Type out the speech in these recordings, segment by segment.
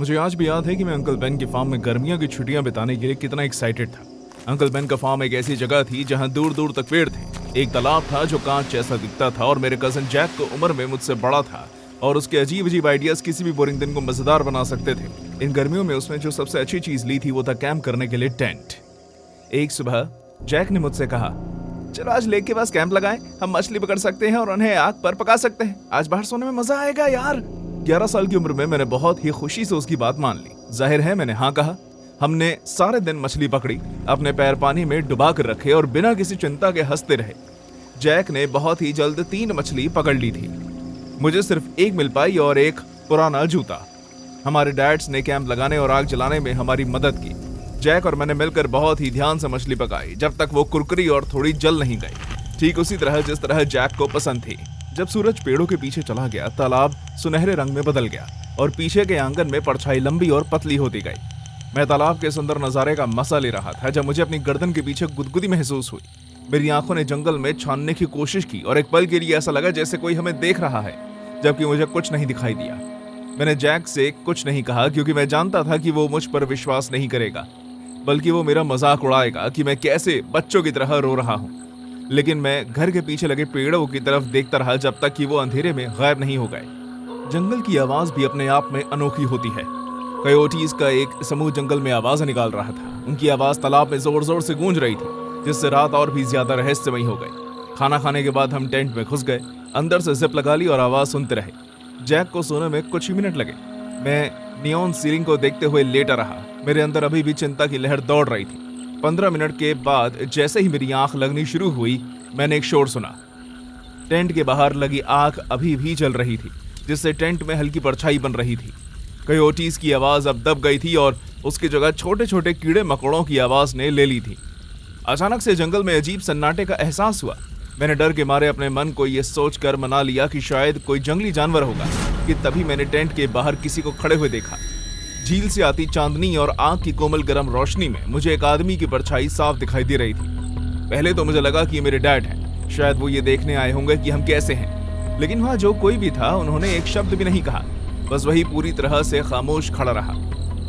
मुझे आज भी याद है कि मैं अंकल बेन की फार्म में गर्मियों की छुट्टियां बिताने के लिए कितना एक्साइटेड था। अंकल बेन का फार्म एक ऐसी जगह थी जहां दूर दूर तक पेड़ थे। एक तालाब था जो कांच जैसा दिखता था और मेरे कजन जैक को उम्र में मुझसे बड़ा था और उसके अजीब अजीब आइडियाज किसी भी बोरिंग दिन को मजेदार बना सकते थे। इन गर्मियों में उसने जो सबसे अच्छी चीज ली थी वो था कैंप करने के लिए टेंट। एक सुबह जैक ने मुझसे कहा, चलो आज लेक के पास कैंप लगाएं, हम मछली पकड़ सकते हैं और उन्हें आग पर पका सकते हैं। आज बाहर सोने में मजा आएगा यार। 11 साल की उम्र में मैंने बहुत ही खुशी से उसकी बात मान ली। जाहिर है मैंने हाँ कहा। हमने सारे दिन मछली पकड़ी, अपने पैर पानी में डुबा कर रखे और बिना किसी चिंता के हंसते रहे। जैक ने बहुत ही जल्द 3 मछली पकड़ ली थी। मुझे सिर्फ एक मिल पाई और एक पुराना जूता। हमारे डैड्स ने कैंप लगाने और आग जलाने में हमारी मदद की। जैक और मैंने मिलकर बहुत ही ध्यान से मछली पकाई जब तक वो कुरकुरी और थोड़ी जल नहीं गई, ठीक उसी तरह जिस तरह जैक को पसंद थी। जब सूरज पेड़ों के पीछे चला गया, तालाब सुनहरे रंग में बदल गया और पीछे के आंगन में परछाई लंबी और पतली होती गई। मैं तालाब के सुंदर नजारे का मजा ले रहा था जब मुझे अपनी गर्दन के पीछे गुदगुदी महसूस हुई। मेरी आंखों ने जंगल में छानने की कोशिश की और एक पल के लिए ऐसा लगा जैसे कोई हमें देख रहा है, जबकि मुझे कुछ नहीं दिखाई दिया। मैंने जैक से कुछ नहीं कहा क्योंकि मैं जानता था कि वो मुझ पर विश्वास नहीं करेगा, बल्कि वो मेरा मजाक उड़ाएगा कि मैं कैसे बच्चों की तरह रो रहा हूँ। लेकिन मैं घर के पीछे लगे पेड़ों की तरफ देखता रहा जब तक कि वो अंधेरे में गायब नहीं हो गए। जंगल की आवाज भी अपने आप में अनोखी होती है। कयोटीज का एक समूह जंगल में आवाजें निकाल रहा था। उनकी आवाज तालाब में जोर जोर से गूंज रही थी, जिससे रात और भी ज्यादा रहस्यमयी हो गई। खाना खाने के बाद हम टेंट में घुस गए, अंदर से जिप लगा ली और आवाज सुनते रहे। जैक को सोने में कुछ ही मिनट लगे। मैं नियॉन सीलिंग को देखते हुए लेटा रहा। मेरे अंदर अभी भी चिंता की लहर दौड़ रही थी। 15 मिनट के बाद जैसे ही मेरी आंख लगनी शुरू हुई, मैंने एक शोर सुना। टेंट के बाहर लगी आग अभी भी जल रही थी, जिससे टेंट में हल्की परछाई बन रही थी। कयोटीज की आवाज अब दब गई थी और उसकी जगह छोटे छोटे कीड़े मकोड़ों की आवाज ने ले ली थी। अचानक से जंगल में अजीब सन्नाटे का एहसास हुआ। मैंने डर के मारे अपने मन को यह सोचकर मना लिया कि शायद कोई जंगली जानवर होगा कि तभी मैंने टेंट के बाहर किसी को खड़े हुए देखा। झील से आती चांदनी और आग की कोमल गर्म रोशनी में मुझे एक आदमी की परछाई साफ दिखाई दे रही थी। पहले तो मुझे लगा कि ये मेरे डैड हैं, शायद वो ये देखने आए होंगे कि हम कैसे हैं। लेकिन वहाँ जो कोई भी था, उन्होंने एक शब्द भी नहीं कहा, बस वही पूरी तरह से खामोश खड़ा रहा।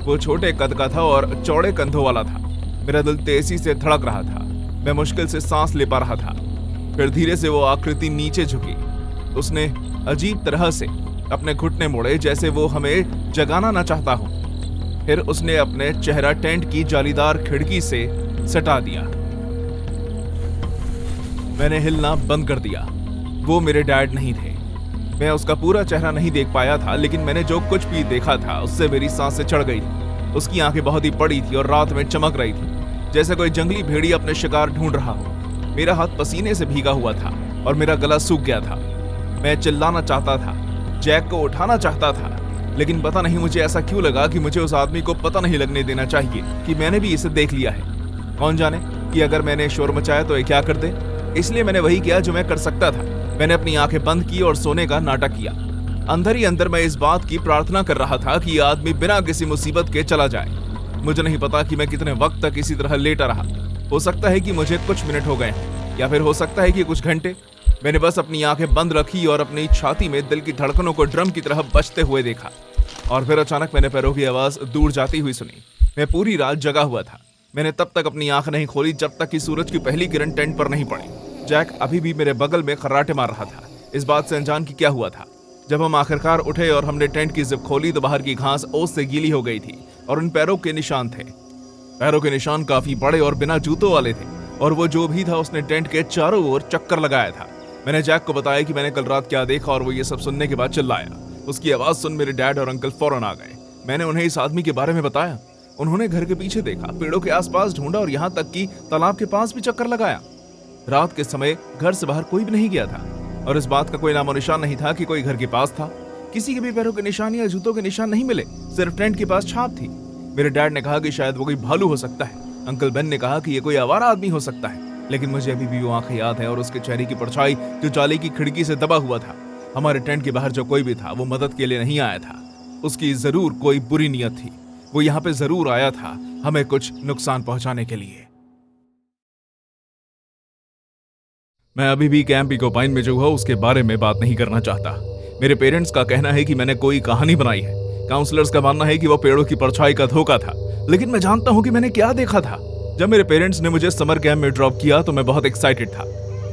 वो छोटे कद का था और चौड़े कंधों वाला था। मेरा दिल तेजी से धड़क रहा था। मैं मुश्किल से सांस ले पा रहा था। फिर धीरे से वो आकृति नीचे झुकी। उसने अजीब तरह से अपने घुटने मोड़े, जैसे वो हमें जगाना ना चाहता हो। फिर उसने अपने चेहरा टेंट की जालीदार खिड़की से सटा दिया। मैंने हिलना बंद कर दिया। वो मेरे डैड नहीं थे। मैं उसका पूरा चेहरा नहीं देख पाया था, लेकिन मैंने जो कुछ भी देखा था उससे मेरी सांसें चढ़ गई थी। उसकी आंखें बहुत ही बड़ी थी और रात में चमक रही थी, जैसे कोई जंगली भेड़िया अपने शिकार ढूंढ रहा हो। मेरा हाथ पसीने से भीगा हुआ था और मेरा गला सूख गया था। मैं चिल्लाना चाहता था, जैक को उठाना चाहता था, लेकिन पता नहीं मुझे ऐसा क्यों लगा कि मुझे उस आदमी को पता नहीं लगने देना चाहिए कि मैंने भी इसे देख लिया है। कौन जाने कि अगर मैंने शोर मचाया तो ये क्या कर दे। इसलिए मैंने वही किया जो मैं कर सकता था। मैंने अपनी आंखें बंद की और सोने का नाटक किया। अंदर ही अंदर मैं इस बात की प्रार्थना कर रहा था कि यह आदमी बिना किसी मुसीबत के चला जाए। मुझे नहीं पता कि मैं कितने वक्त तक इसी तरह लेटा रहा। हो सकता है कि मुझे कुछ मिनट हो गए हैं, या फिर हो सकता है कि कुछ घंटे। मैंने बस अपनी आंखें बंद रखी और अपनी छाती में दिल की धड़कनों को ड्रम की तरह बजते हुए देखा। और फिर अचानक मैंने पैरों की आवाज दूर जाती हुई सुनी। मैं पूरी रात जगा हुआ था। मैंने तब तक अपनी आंख नहीं खोली जब तक कि सूरज की पहली किरण टेंट पर नहीं पड़ी। जैक अभी भी मेरे बगल में खर्राटे मार रहा था, इस बात से अनजान कि क्या हुआ था। जब हम आखिरकार उठे और हमने टेंट की जिप खोली तो बाहर की घास ओस से गीली हो गई थी और उन पैरों के निशान थे। पैरों के निशान काफी बड़े और बिना जूतों वाले थे, और वो जो भी था उसने टेंट के चारों ओर चक्कर लगाया था। मैंने जैक को बताया कि मैंने कल रात क्या देखा और वो ये सब सुनने के बाद चिल्लाया। उसकी आवाज सुन मेरे डैड और अंकल फौरन आ गए। मैंने उन्हें इस आदमी के बारे में बताया। उन्होंने घर के पीछे देखा, पेड़ों के आसपास ढूंढा और यहाँ तक कि तालाब के पास भी चक्कर लगाया। रात के समय घर से बाहर कोई भी नहीं गया था और इस बात का कोई नामो निशान नहीं था कि कोई घर के पास था। किसी के भी पैरों के निशान या जूतों के निशान नहीं मिले, सिर्फ टेंट के पास छाप थी। मेरे डैड ने कहा कि शायद वो कोई भालू हो सकता है। अंकल बेन ने कहा कि ये कोई आवारा आदमी हो सकता है, लेकिन मुझे अभी भी वो आंखें याद है और उसके चेहरे की परछाई जो जाली की खिड़की से दबा हुआ था। हमारे टेंट के बाहर जो कोई भी था वो मदद के लिए नहीं आया था। उसकी जरूर कोई बुरी नीयत थी। वो यहाँ पे जरूर आया था हमें कुछ नुकसान पहुंचाने के लिए। मैं अभी भी कैंप इकोपाइन में जो हुआ उसके बारे में बात नहीं करना चाहता। मेरे पेरेंट्स का कहना है कि मैंने कोई कहानी बनाई है। काउंसलर्स का मानना है कि वो पेड़ों की परछाई का धोखा था, लेकिन मैं जानता हूँ कि मैंने क्या देखा था। जब मेरे पेरेंट्स ने मुझे समर कैंप में ड्रॉप किया तो मैं बहुत एक्साइटेड था।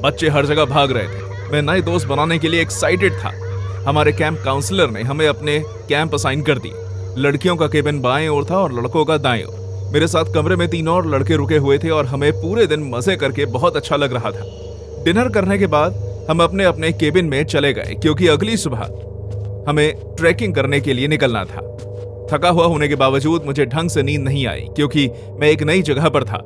बच्चे हर जगह भाग रहे थे, मैं नए दोस्त बनाने के लिए एक्साइटेड था। हमारे कैंप काउंसलर ने हमें अपने कैंप असाइन कर दी। लड़कियों का केबिन बाएं ओर था और लड़कों का दाएं ओर। मेरे साथ कमरे में 3 और लड़के रुके हुए थे और हमें पूरे दिन मजे करके बहुत अच्छा लग रहा था। डिनर करने के बाद हम अपने अपने केबिन में चले गए क्योंकि अगली सुबह हमें ट्रैकिंग करने के लिए निकलना था। थका हुआ होने के बावजूद मुझे ढंग से नींद नहीं आई क्योंकि मैं एक नई जगह पर था।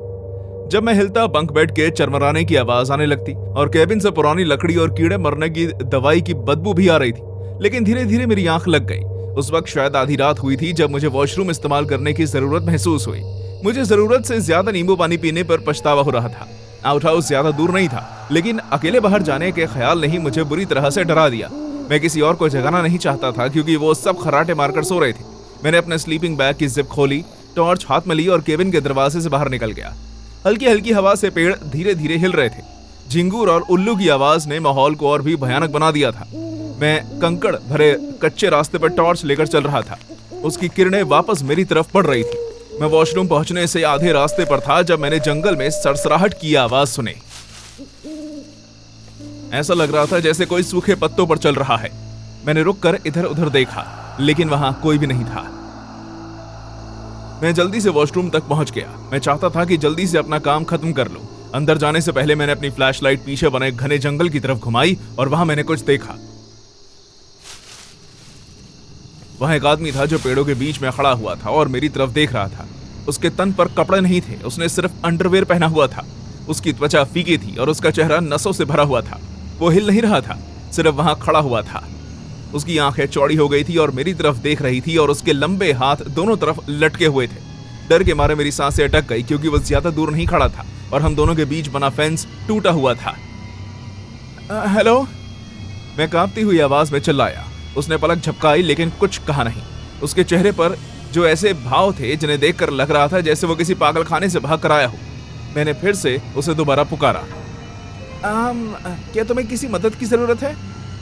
जब मैं हिलता बंक बेड के चरमराने की आवाज आने लगती और केबिन से पुरानी लकड़ी और कीड़े मरने की दवाई की बदबू भी आ रही थी, लेकिन धीरे धीरे मेरी आंख लग गई। उस वक्त शायद आधी रात हुई थी जब मुझे वॉशरूम इस्तेमाल करने की जरूरत महसूस हुई। मुझे जरूरत से ज्यादा नींबू पानी पीने पर पछतावा हो रहा था। आउट हाउस ज्यादा दूर नहीं था, लेकिन अकेले बाहर जाने के ख्याल ने ही मुझे बुरी तरह से डरा दिया। मैं किसी और को जगाना नहीं चाहता था क्योंकि वो सब खर्राटे मारकर सो रहे थे। मैंने अपने स्लीपिंग बैग की जिप खोली, टॉर्च हाथ में ली और केबिन के दरवाजे से बाहर निकल गया। हल्की हल्की हवा से पेड़ धीरे धीरे हिल रहे थे। झिंगूर और उल्लू की आवाज ने माहौल को और भी भयानक बना दिया था। मैं कंकड़ भरे कच्चे रास्ते पर टॉर्च लेकर चल रहा था। उसकी किरणें वापस मेरी तरफ पड़ रही थी। मैं वॉशरूम पहुंचने से आधे रास्ते पर था जब मैंने जंगल में सरसराहट की आवाज सुनी। ऐसा लग रहा था जैसे कोई सूखे पत्तों पर चल रहा है। मैंने रुककर इधर उधर देखा, लेकिन वहां कोई भी नहीं था। मैं जल्दी से वॉशरूम तक पहुंच गया। मैं चाहता था कि जल्दी से अपना काम खत्म कर लूं। अंदर जाने से पहले मैंने अपनी फ्लैशलाइट पीछे बने घने जंगल की तरफ घुमाई और वहां मैंने कुछ देखा। वहां एक आदमी था जो पेड़ों के बीच में खड़ा हुआ था और मेरी तरफ देख रहा था। उसके तन पर कपड़े नहीं थे, उसने सिर्फ अंडरवेयर पहना हुआ था। उसकी त्वचा फीकी थी और उसका चेहरा नसों से भरा हुआ था। वो हिल नहीं रहा था, सिर्फ वहां खड़ा हुआ था। उसकी आंखें चौड़ी हो गई थी और मेरी तरफ देख रही थी और उसके लंबे हाथ दोनों तरफ लटके हुए थे। डर के मारे मेरी सांसें अटक गई क्योंकि वो ज्यादा दूर नहीं खड़ा था और हम दोनों के बीच बना फेंस टूटा हुआ था। हेलो, मैं कांपती हुई आवाज में चिल्लाया। उसने पलक झपकाई लेकिन कुछ कहा नहीं। उसके चेहरे पर जो ऐसे भाव थे जिन्हें देखकर लग रहा था जैसे वो किसी पागलखाने से भाग कर आया हो। मैंने फिर से उसे दोबारा पुकारा। क्या तुम्हें किसी मदद की जरूरत है?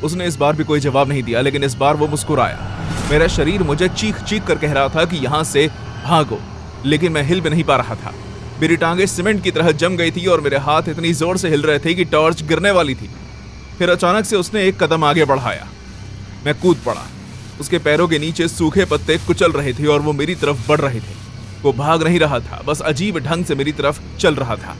उसने इस बार भी कोई जवाब नहीं दिया, लेकिन इस बार वो मुस्कुराया। मेरा शरीर मुझे चीख चीख कर कह रहा था कि यहाँ से भागो, लेकिन मैं हिल भी नहीं पा रहा था। मेरी टांगें सीमेंट की तरह जम गई थी और मेरे हाथ इतनी जोर से हिल रहे थे कि टॉर्च गिरने वाली थी। फिर अचानक से उसने एक कदम आगे बढ़ाया। मैं कूद पड़ा। उसके पैरों के नीचे सूखे पत्ते कुचल रहे थे और वो मेरी तरफ बढ़ रहे थे। वो भाग नहीं रहा था, बस अजीब ढंग से मेरी तरफ चल रहा था।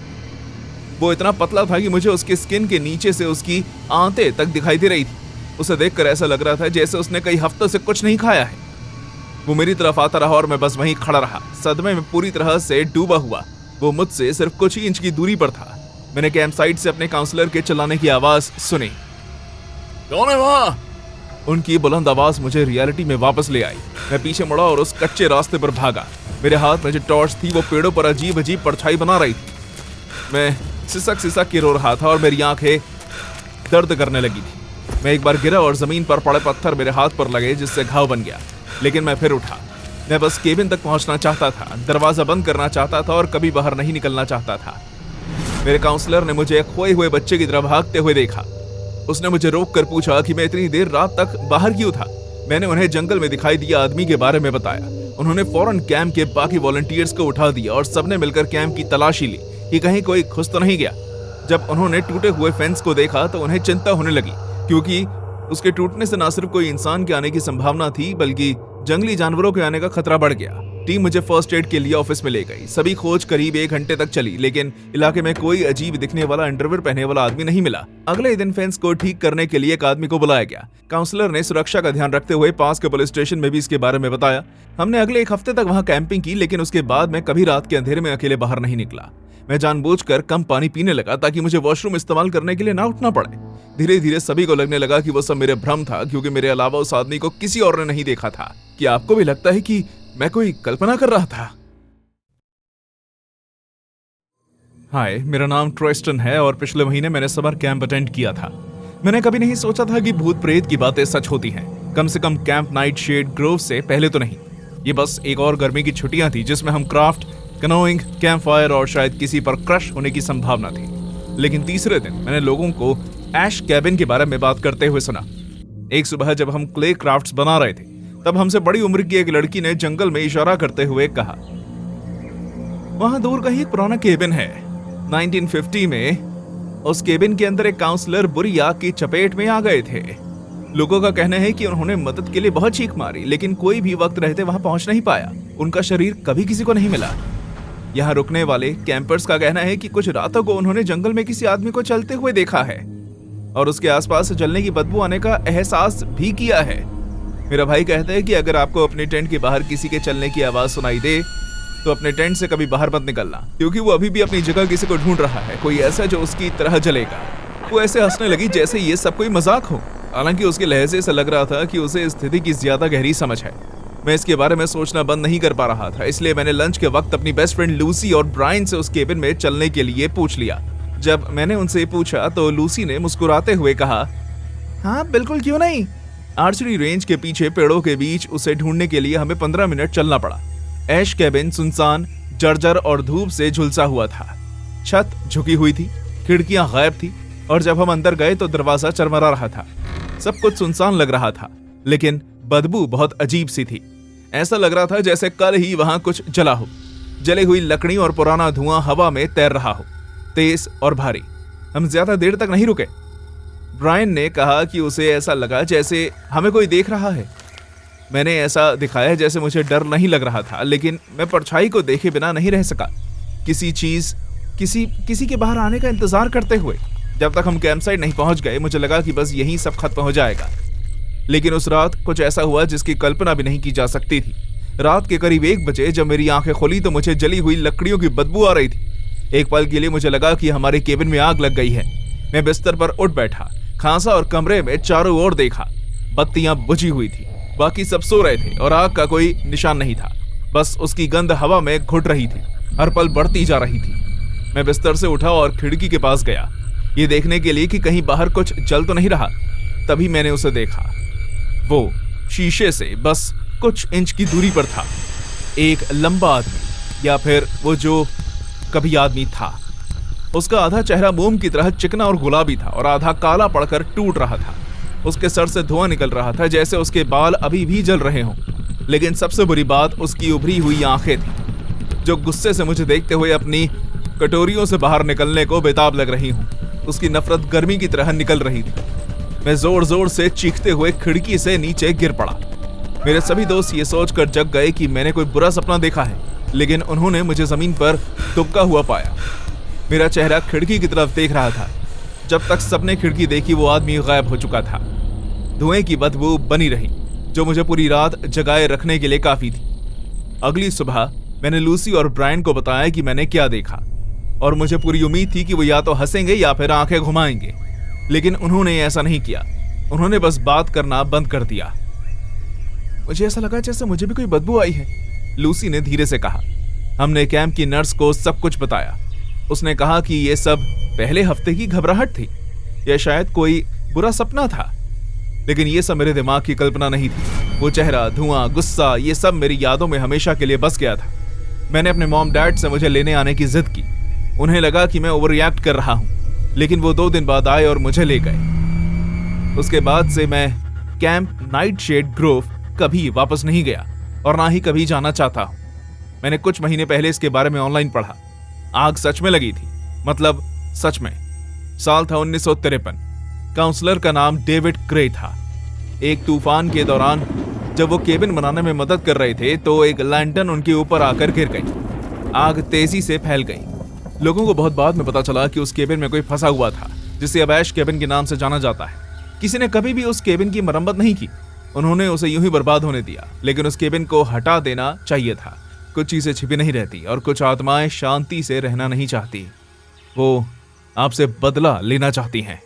वो इतना पतला था कि मुझे उसके स्किन के नीचे से उसकी आंतें तक दिखाई दे रही थी। उसे देखकर ऐसा लग रहा था जैसे उसने कई हफ्तों से कुछ नहीं खाया है। वो मेरी तरफ आता रहा और मैं बस वहीं खड़ा रहा, सदमे में पूरी तरह से डूबा हुआ। वो मुझसे सिर्फ कुछ ही इंच की दूरी पर था। मैंने कैंप साइट से अपने काउंसलर के चिल्लाने की आवाज सुनी। कौन है वहां? उनकी बुलंद आवाज मुझे रियलिटी में वापस ले आई। मैं पीछे मुड़ा और उस कच्चे रास्ते पर भागा। मेरे हाथ में जो टॉर्च थी वो पेड़ों पर अजीब अजीब परछाई बना रही थी। मैं सिसक सिसक के रो रहा था और मेरी आंखें दर्द करने लगी थी। मैं एक बार गिरा और जमीन पर पड़े पत्थर मेरे हाथ पर लगे, जिससे घाव बन गया, लेकिन मैं फिर उठा। मैं बस केबिन तक पहुंचना चाहता था, दरवाजा बंद करना चाहता था और कभी बाहर नहीं निकलना चाहता था। मेरे काउंसलर ने मुझे एक खोए हुए बच्चे की तरह भागते हुए देखा। उसने मुझे रोक कर पूछा कि मैं इतनी देर रात तक बाहर क्यों था। मैंने उन्हें जंगल में दिखाई दिया आदमी के बारे में बताया। उन्होंने फौरन कैंप के बाकी वॉलंटियर्स को उठा दिया और सबने मिलकर कैंप की तलाशी ली कि कहीं कोई घुस तो नहीं गया। जब उन्होंने टूटे हुए फेंस को देखा तो उन्हें चिंता होने लगी, क्योंकि उसके टूटने से न सिर्फ कोई इंसान के आने की संभावना थी, बल्कि जंगली जानवरों के आने का खतरा बढ़ गया। टीम मुझे फर्स्ट एड के लिए ऑफिस में ले गई। सभी खोज करीब 1 घंटे तक चली, लेकिन इलाके में कोई अजीब दिखने वाला अंडरवेयर पहने वाला आदमी नहीं मिला। अगले दिन फेंस को ठीक करने के लिए एक आदमी को बुलाया गया। काउंसलर ने सुरक्षा का ध्यान रखते हुए पास के पुलिस स्टेशन में भी इसके बारे में बताया। हमने अगले 1 हफ्ते तक वहां कैंपिंग की, लेकिन उसके बाद मैं कभी रात के अंधेरे में अकेले बाहर नहीं निकला। मैं जानबूझकर कम पानी पीने लगा ताकि मुझे वॉशरूम इस्तेमाल करने के लिए ना उठना पड़े। धीरे धीरे सभी को लगने लगा कि वो सब मेरे भ्रम था, क्योंकि मेरे अलावा उस आदमी को किसी और ने नहीं देखा था। क्या आपको भी लगता है कि मैं कोई कल्पना कर रहा था? हाय, मेरा नाम ट्रेस्टन है और पिछले महीने मैंने समर कैंप अटेंड किया था। मैंने कभी नहीं सोचा था कि भूत प्रेत की बातें सच होती हैं। कम से कम कैंप नाइट शेड ग्रोव से पहले तो नहीं। ये बस एक और गर्मी की छुट्टियां थी जिसमें हम क्राफ्ट, कैनोइंग, कैंप फायर और शायद किसी पर क्रश होने की संभावना थी। लेकिन तीसरे दिन मैंने लोगों को ऐश कैबिन के बारे में बात करते हुए सुना। एक सुबह जब हम क्ले क्राफ्ट्स बना रहे थे, तब हमसे बड़ी उम्र की एक लड़की ने जंगल में इशारा करते हुए कहा, वहां दूर कहीं एक पुराना केबिन है। 1950 में उस केबिन के अंदर एक काउंसलर बुरी आग की चपेट में आ गए थे। लोगों का कहना है कि उन्होंने मदद के लिए बहुत चीख मारी, लेकिन कोई भी वक्त रहते वहां पहुंच नहीं पाया। उनका शरीर कभी किसी को नहीं मिला। यहाँ रुकने वाले कैंपर्स का कहना है कि कुछ रातों को उन्होंने जंगल में किसी आदमी को चलते हुए देखा है और उसके आसपास जलने की बदबू आने का एहसास भी किया है। मेरा भाई कहता है कि अगर आपको अपने टेंट के बाहर किसी के चलने की आवाज सुनाई दे तो अपने टेंट से कभी बाहर मत निकलना, क्योंकि वो अभी भी अपनी जगह किसी को ढूंढ रहा है, कोई ऐसा जो उसकी तरह जलेगा। वो ऐसे हंसने लगी जैसे ये सब कोई मजाक हो। हालांकि उसके लहजे से लग रहा था कि उसे स्थिति की ज्यादा गहरी समझ है। मैं इसके बारे में सोचना बंद नहीं कर पा रहा था, इसलिए मैंने लंच के वक्त अपनी बेस्ट फ्रेंड लूसी और ब्रायन से उस केबिन में चलने के लिए पूछ लिया। जब मैंने उनसे पूछा तो लूसी ने मुस्कुराते हुए कहा, हाँ बिल्कुल, क्यों नहीं। आर्चरी रेंज के पीछे पेड़ों के बीच उसे ढूंढने के लिए हमें 15 मिनट चलना पड़ा। ऐश केबिन सुनसान, जर्जर और धूप से झुलसा हुआ था। छत झुकी हुई थी, खिड़कियां गायब थी और जब हम अंदर गए तो दरवाजा चरमरा रहा था। सब कुछ सुनसान लग रहा था, लेकिन बदबू बहुत अजीब सी थी। ऐसा लग रहा था जैसे कल ही वहां कुछ जला हो। जली हुई लकड़ी और पुराना धुआं हवा में तैर रहा हो, तेज और भारी। हम ज्यादा देर तक नहीं रुके। ब्रायन ने कहा कि उसे ऐसा लगा जैसे हमें कोई देख रहा है। मैंने ऐसा दिखाया जैसे मुझे डर नहीं लग रहा था, लेकिन मैं परछाई को देखे बिना नहीं रह सका। किसी के बाहर आने का इंतजार करते हुए जब तक हम कैंप साइट नहीं पहुंच गए, मुझे लगा कि बस यहीं सब खत्म हो जाएगा। लेकिन उस रात कुछ ऐसा हुआ जिसकी कल्पना भी नहीं की जा सकती थी। रात के करीब 1 बजे जब मेरी आंखें खुली तो मुझे जली हुई लकड़ियों की बदबू आ रही थी। एक पल के लिए मुझे लगा कि हमारे केबिन में आग लग गई है। मैं बिस्तर पर उठ बैठा, खांसा और कमरे में चारों ओर देखा। बत्तियां बुझी हुई थी, बाकी सब सो रहे थे और आग का कोई निशान नहीं था। बस उसकी गंध हवा में घुट रही थी, हर पल बढ़ती जा रही थी। मैं बिस्तर से उठा और खिड़की के पास गया, ये देखने के लिए कि कहीं बाहर कुछ जल तो नहीं रहा। तभी मैंने उसे देखा। वो शीशे से बस कुछ इंच की दूरी पर था। एक लंबा आदमी, या फिर वो जो कभी आदमी था। उसका आधा चेहरा मोम की तरह चिकना और गुलाबी था और आधा काला पड़कर टूट रहा था। उसके सर से धुआं निकल रहा था जैसे उसके बाल अभी भी जल रहे हों। लेकिन सबसे बुरी बात उसकी उभरी हुई आंखें थी, जो गुस्से से मुझे देखते हुए अपनी कटोरियों से बाहर निकलने को बेताब लग रही हूँ। उसकी नफरत गर्मी की तरह निकल रही थी। मैं जोर जोर से चीखते हुए खिड़की से नीचे गिर पड़ा। मेरे सभी दोस्त ये सोचकर जग गए कि मैंने कोई बुरा सपना देखा है, लेकिन उन्होंने मुझे जमीन पर दुबका हुआ पाया। मेरा चेहरा खिड़की की तरफ देख रहा था। जब तक सबने खिड़की देखी वो आदमी गायब हो चुका था। धुएं की बदबू बनी रही, जो मुझे पूरी रात जगाए रखने के लिए काफी थी। अगली सुबह मैंने लूसी और ब्रायन को बताया कि मैंने क्या देखा, और मुझे पूरी उम्मीद थी कि वो या तो हंसेंगे या फिर आंखें घुमाएंगे, लेकिन उन्होंने ऐसा नहीं किया। उन्होंने बस बात करना बंद कर दिया। मुझे ऐसा लगा जैसे मुझे भी कोई बदबू आई है, लूसी ने धीरे से कहा। हमने कैंप की नर्स को सब कुछ बताया। उसने कहा कि ये सब पहले हफ्ते की घबराहट थी, या शायद कोई बुरा सपना था। लेकिन ये सब मेरे दिमाग की कल्पना नहीं थी। वो चेहरा, धुआं, गुस्सा, ये सब मेरी यादों में हमेशा के लिए बस गया था। मैंने अपने मॉम डैड से मुझे लेने आने की जिद की। उन्हें लगा कि मैं ओवर रिएक्ट कर रहा हूँ, लेकिन वो 2 दिन बाद आए और मुझे ले गए। उसके बाद से मैं कैंप नाइटशेड ग्रोव कभी वापस नहीं गया और ना ही कभी जाना चाहता हूँ। मैंने कुछ महीने पहले इसके बारे में ऑनलाइन पढ़ा। आग सच में लगी थी, मतलब सच में। साल था 1953। काउंसलर का नाम डेविड ग्रे था। एक तूफान के दौरान जब वो केबिन बनाने में मदद कर रहे थे तो एक लैंटर्न उनके ऊपर आकर गिर गई। आग तेजी से फैल गई। लोगों को बहुत बाद में पता चला कि उस केबिन में कोई फंसा हुआ था, जिसे अब ऐश केबिन के नाम से जाना जाता है। किसी ने कभी भी उस केबिन की मरम्मत नहीं की। उन्होंने उसे यूं ही बर्बाद होने दिया, लेकिन उस केबिन को हटा देना चाहिए था। कुछ चीजें छिपी नहीं रहती और कुछ आत्माएं शांति से रहना नहीं चाहती। वो आपसे बदला लेना चाहती हैं।